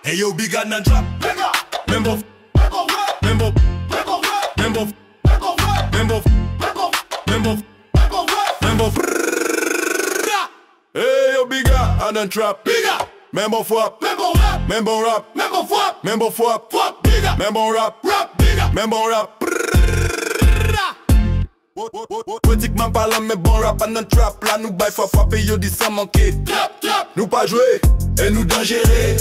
Hey yo, big gun and drop. Membo. Membo. Membo. Membo. Membo. Membo. Hey yo, big gun and trap. Membo fwap. Membo rap. Membo fwap. Membo fwap. Membo rap. Membo rap. Pratiquement parlant, mais bon rap en un trap. Là nous bail faut frapper, yo dit sans manquer. Nous pas jouer, et nous dangerer.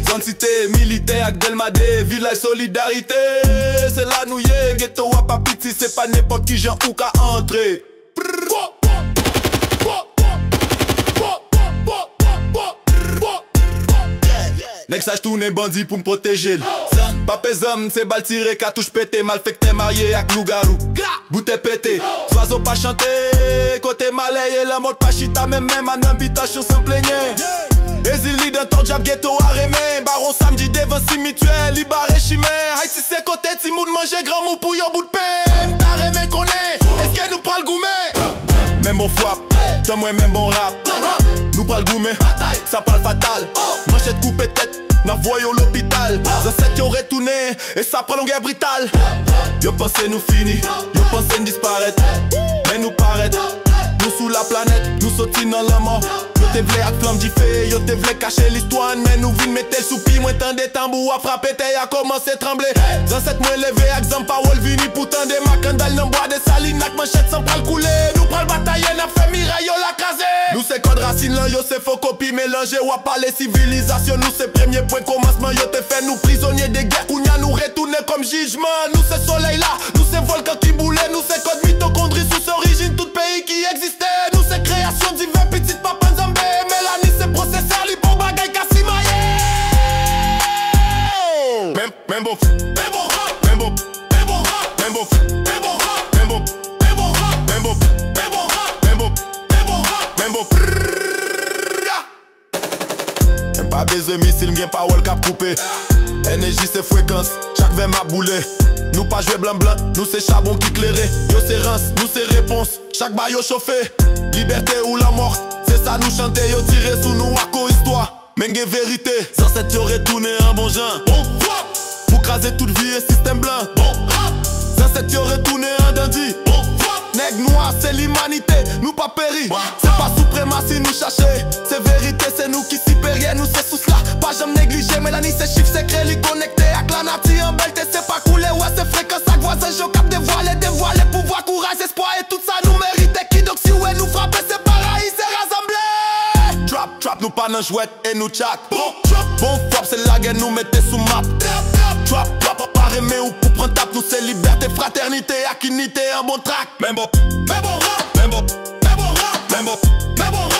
Zone cité, militaire, avec Delmade, village solidarité. C'est là nous yé, ghetto à papiti, c'est pas n'importe qui genre ou qu'à entrer. Next sage tourne bandit pour me protéger. Pas pesam, c'est bal tiré, cartouche pété, mal fait que t'es marié avec loup-garou. Bouteille pété, oiseau pas chanté, côté malais et la mode pas chita, même en habitation sans plaigner. Exili d'un ton job ghetto à Rémé, baron samedi devant cimituel, libéré chimère. Haïti c'est côté Timoud manger grand mou pour yon bout de pain. T'as Rémé qu'on est, est-ce que nous pral gourmet? Même bon frappe, t'as moi même bon rap. Nous pral gourmet, ça parle fatal. Manchette coupée tête, n'a voyons l'hôpital. Ancêtres y'ont retourné, et ça prend une guerre brutale. Yo pensé nous fini, yo pensé nous disparaître. Mais nous paraître, nous sous la planète, nous sautons dans la mort. Yo te vle ak flamme di feu, yo te vle cacher l'histoire. Mais nous vin mettre le soupi, moins tant des tambours à frapper, t'es à commencer à trembler. Ancêtres moins levé, exemple parole vini pour tant des macandales dans bois des salines, avec manchette sans pral couler. Nous pral batailler, n'a fait miraille, yo la crasé. Nous c'est code racine là, yo c'est faux copie mélangé, ou à parler civilisation. Nous c'est premier point commencement, yo te fait nous prisonniers des guerres. Kounia nous retourner comme jugement. Nous c'est soleil là, nous c'est volcan qui boulait. Nous c'est code mitochondrie sous origine, tout pays qui existait. Nous c'est création divin, petite papa Nzambé. Mélanie c'est processeur, li bon bagay Kassimaye. Même bon, même bon rap, même bon, même bon rap, même bon, même bon rap, même bon, même bon rap, même bon, même bon rap, même bon, même bon rap, même bon. Même pas besoin missile, m'gain pas wall cap coupé. Énergie c'est fréquence, chaque veine m'a boulé. Nous pas jouer blanc blanc, nous c'est charbon qui clairait. Yo c'est rince, nous c'est réponse, chaque baillot chauffé. Liberté ou la mort, c'est ça nous chanter. Yo tiré sous nous à cause histoire. Mais n'gé vérité, sans cette yo retourné un bon genre. Bon rap, pour craser toute vie et système blanc. Bon rap, sans cette yo retourné un dandy. Bon rap, nègre noir c'est l'humanité, nous pas péri. C'est pas suprématie nous chercher, c'est vérité, c'est nous qui supérieurs, nous c'est sous cela. Pas jamais négligé, Mélanie c'est chiffre secret, li connecté avec la nature en belté, c'est pas coulé, ouais c'est fréquence avec voisin, je cap dévoilé, pouvoir, courage, espoir et tout ça nous mérite. Qui donc si ouais nous frapper, c'est pareil, c'est rassemblé. Trap, nous pas dans jouette et nous chat. Bon frappe, c'est la guerre, nous mettez sous map. Trap, pas aimer ou pour prendre tape, nous c'est liberté, fraternité, akinité, un bon track. Même bon rap, même bon rap, même bon rap, même bon rap.